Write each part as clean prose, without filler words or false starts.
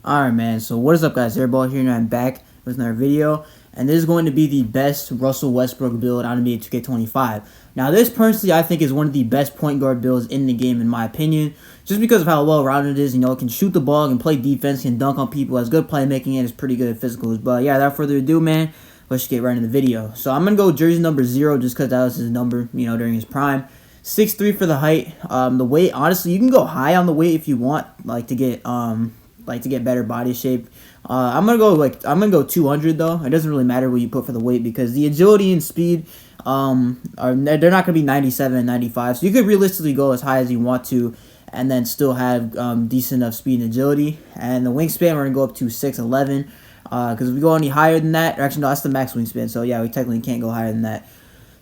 Alright, man, so what is up, guys? Airball here, and I'm back with another video, and this is going to be the best Russell Westbrook build on NBA 2K25. Now, this personally, I think, is one of the best point guard builds in the game, in my opinion, just because of how well-rounded it is. You know, it can shoot the ball, can play defense, can dunk on people, has good playmaking, and is pretty good at physicals. But yeah, without further ado, man, let's just get right into the video. So I'm going to go jersey number 0, just because that was his number, you know, during his prime. 6'3" for the height. The weight, honestly, you can go high on the weight if you want, to get better body shape. I'm gonna go 200 though. It doesn't really matter what you put for the weight because the agility and speed they're not gonna be 97 and 95. So you could realistically go as high as you want to, and then still have decent enough speed and agility. And the wingspan, we're gonna go up to 6'11", because if we go any higher than that, or actually no, that's the max wingspan. So yeah, we technically can't go higher than that.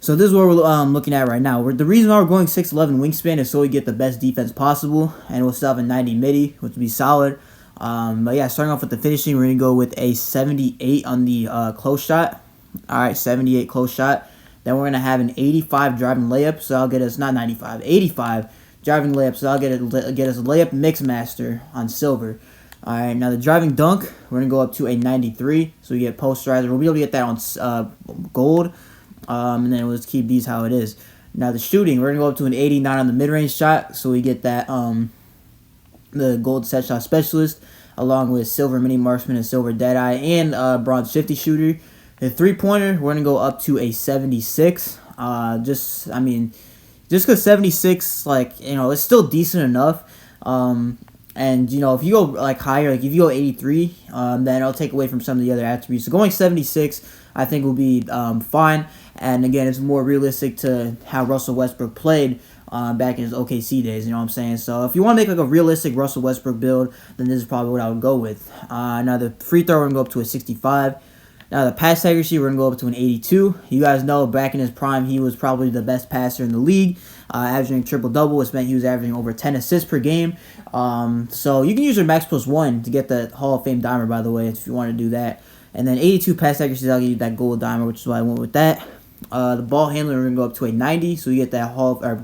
So this is what we're looking at right now. The reason why we're going 6'11" wingspan is so we get the best defense possible, and we'll still have a 90 midi, which would be solid. But yeah, starting off with the finishing, we're going to go with a 78 on the close shot. Alright, 78 close shot. Then we're going to have an 85 driving layup, so I'll get us, not 95, 85 driving layup, so I'll get us a layup mix master on silver. Alright, now the driving dunk, we're going to go up to a 93, so we get posterizer. We'll be able to get that on gold, and then we'll just keep these how it is. Now the shooting, we're going to go up to an 89 on the mid-range shot, so we get that the gold set shot specialist, along with silver mini marksman and silver deadeye, and bronze 50 shooter. The 3-pointer, we're gonna go up to a 76. Just because 76, it's still decent enough. And if you go higher, if you go 83, then it'll take away from some of the other attributes. So going 76, I think will be fine. And again, it's more realistic to how Russell Westbrook played back in his OKC days, you know what I'm saying? So if you want to make a realistic Russell Westbrook build, then this is probably what I would go with. Now the free throw, we're going to go up to a 65. Now the pass accuracy, we're going to go up to an 82. You guys know back in his prime, he was probably the best passer in the league, averaging triple-double, which meant he was averaging over 10 assists per game. So you can use your max plus 1 to get the Hall of Fame dimer, by the way, if you want to do that. And then 82 pass accuracy, I'll give you that gold dimer, which is why I went with that. The ball handler, we're going to go up to a 90, so you get that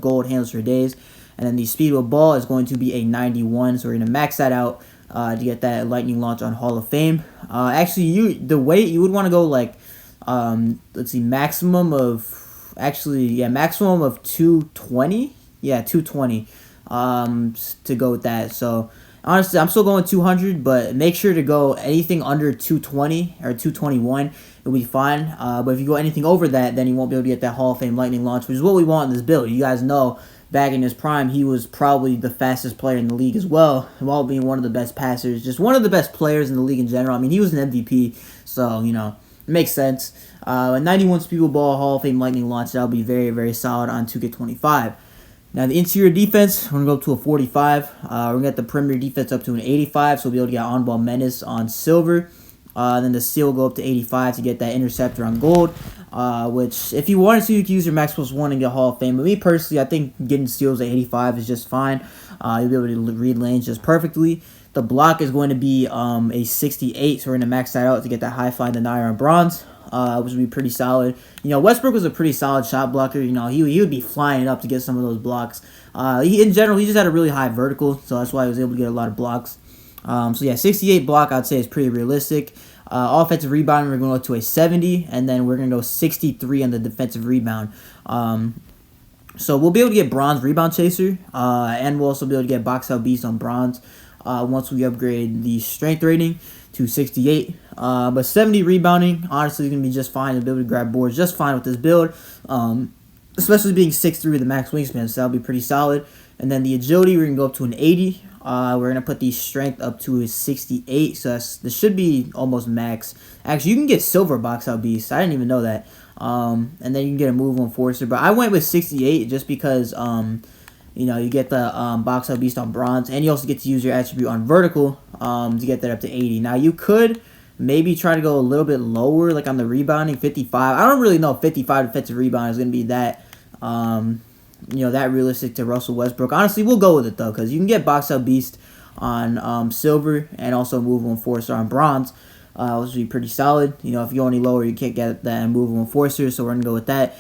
gold handles for days. And then the speed with ball is going to be a 91, so we're going to max that out to get that lightning launch on Hall of Fame. The weight, you would want to go let's see, maximum of 220. Yeah, 220 to go with that. So honestly, I'm still going 200, but make sure to go anything under 220 or 221. It'll be fine. But if you go anything over that, then you won't be able to get that Hall of Fame lightning launch, which is what we want in this build. You guys know back in his prime, he was probably the fastest player in the league as well, while being one of the best passers, just one of the best players in the league in general. I mean, he was an MVP, so, it makes sense. A 91 speed with ball, Hall of Fame lightning launch, that'll be very, very solid on 2K25. Now, the interior defense, we're going to go up to a 45. We're going to get the perimeter defense up to an 85, so we'll be able to get on-ball menace on silver. Then the steal will go up to 85 to get that interceptor on gold, which, if you wanted to, you could use your max plus 1 and get Hall of Fame. But me, personally, I think getting steals at 85 is just fine. You'll be able to read lanes just perfectly. The block is going to be a 68, so we're going to max that out to get that high-fly denier on bronze, which would be pretty solid. Westbrook was a pretty solid shot blocker. He would be flying it up to get some of those blocks. In general, he just had a really high vertical, so that's why he was able to get a lot of blocks. So yeah, 68 block, I'd say, is pretty realistic. Offensive rebounding, we're going to go to a 70, and then we're going to go 63 on the defensive rebound. So we'll be able to get bronze rebound chaser, and we'll also be able to get box out beast on bronze once we upgrade the strength rating to 68. But 70 rebounding, honestly, is going to be just fine. You'll be able to grab boards just fine with this build, especially being 6'3" with the max wingspan, so that'll be pretty solid. And then the agility, we're going to go up to an 80. We're going to put the strength up to a 68, so this should be almost max. Actually, you can get silver box out beast. I didn't even know that. And then you can get a move enforcer. But I went with 68 just because, you get the box out beast on bronze, and you also get to use your attribute on vertical to get that up to 80. Now, you could maybe try to go a little bit lower, like on the rebounding, 55. I don't really know if 55 defensive rebound is going to be that that realistic to Russell Westbrook. Honestly, we'll go with it, though, because you can get box out beast on silver and also move enforcer on bronze, which would be pretty solid. If you go any lower, you can't get that move enforcer, so we're going to go with that.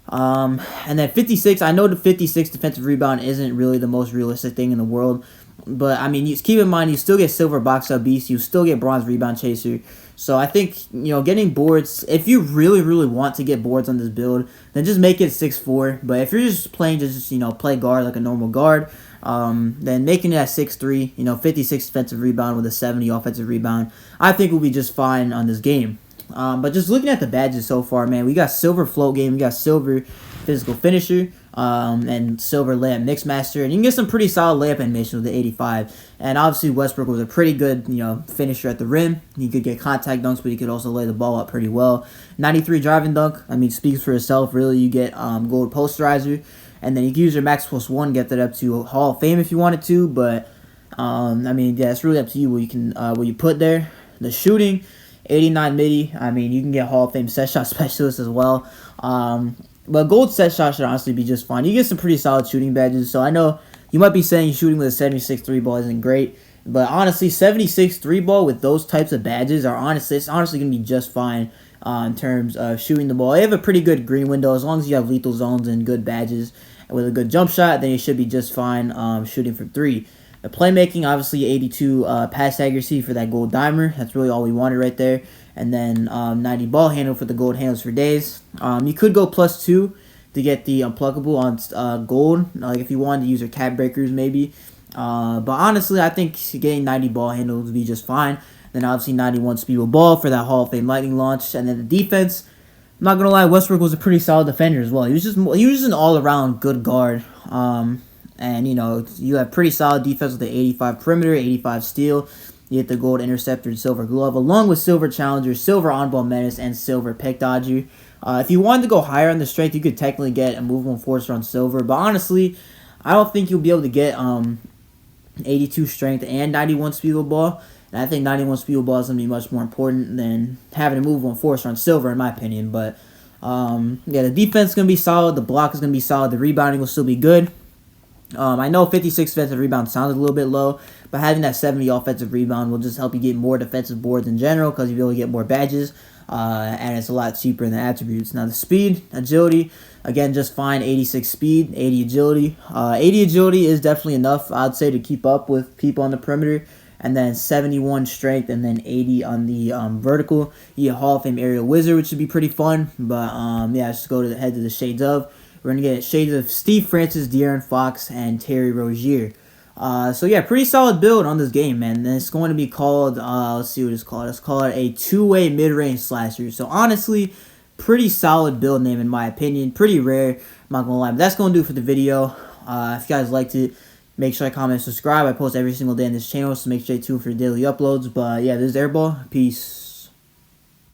And then 56, I know the 56 defensive rebound isn't really the most realistic thing in the world, But I mean, you keep in mind you still get silver box out beast, you still get bronze rebound chaser. So I think getting boards. If you really want to get boards on this build, then just make it 6'4". But if you're just playing just play guard like a normal guard, then making it at 6'3", 56 defensive rebound with a 70 offensive rebound, I think will be just fine on this game. But just looking at the badges so far, man, we got silver float game, we got silver physical finisher, and silver layup mixmaster, and you can get some pretty solid layup animation with the 85. And obviously Westbrook was a pretty good finisher at the rim. He could get contact dunks, but he could also lay the ball up pretty well. 93 driving dunk, I mean, speaks for itself. Really, you get gold posterizer, and then you can use your max +1, get that up to Hall of Fame if you wanted to. But I mean, yeah, it's really up to you what you put there. The shooting, 89 midi. I mean, you can get Hall of Fame set shot specialist as well. But gold set shot should honestly be just fine. You get some pretty solid shooting badges. So I know you might be saying shooting with a 76 3 ball isn't great, but honestly, 76 3 ball with those types of badges it's honestly gonna be just fine in terms of shooting the ball. They have a pretty good green window as long as you have lethal zones and good badges with a good jump shot. Then you should be just fine shooting from 3. The playmaking, obviously 82 pass accuracy for that gold dimer. That's really all we wanted right there. And then 90 ball handle for the gold handles for days. You could go +2 to get the unpluckable on gold, like if you wanted to use your cap breakers maybe. But honestly, I think getting 90 ball handles would be just fine. Then obviously 91 speed with ball for that Hall of Fame lightning launch. And then the defense, I'm not gonna lie, Westbrook was a pretty solid defender as well. He was just an all around good guard. And you have pretty solid defense with the 85 perimeter, 85 steal. You get the gold interceptor and silver glove, along with silver challenger, silver on-ball menace, and silver pick dodger. If you wanted to go higher on the strength, you could technically get a movable enforcer on silver. But honestly, I don't think you'll be able to get 82 strength and 91 speed with ball. And I think 91 speed with ball is going to be much more important than having a movable enforcer on silver, in my opinion. But yeah, the defense is going to be solid. The block is going to be solid. The rebounding will still be good. I know 56 defensive rebound sounds a little bit low, but having that 70 offensive rebound will just help you get more defensive boards in general because you'll be able to get more badges, and it's a lot cheaper in the attributes. Now the speed, agility, again, just fine. 86 speed, 80 agility. 80 agility is definitely enough, I'd say, to keep up with people on the perimeter. And then 71 strength, and then 80 on the vertical. You get Hall of Fame aerial wizard, which should be pretty fun. But yeah, let's go to the head to the shades of. We're going to get shades of Steve Francis, De'Aaron Fox, and Terry Rozier. So yeah, pretty solid build on this game, man. And it's going to be called, let's see what it's called. Let's call it a two-way mid-range slasher. So honestly, pretty solid build name in my opinion. Pretty rare, I'm not going to lie. But that's going to do it for the video. If you guys liked it, make sure to comment and subscribe. I post every single day on this channel, so make sure you tune for daily uploads. But yeah, this is Airball. Peace.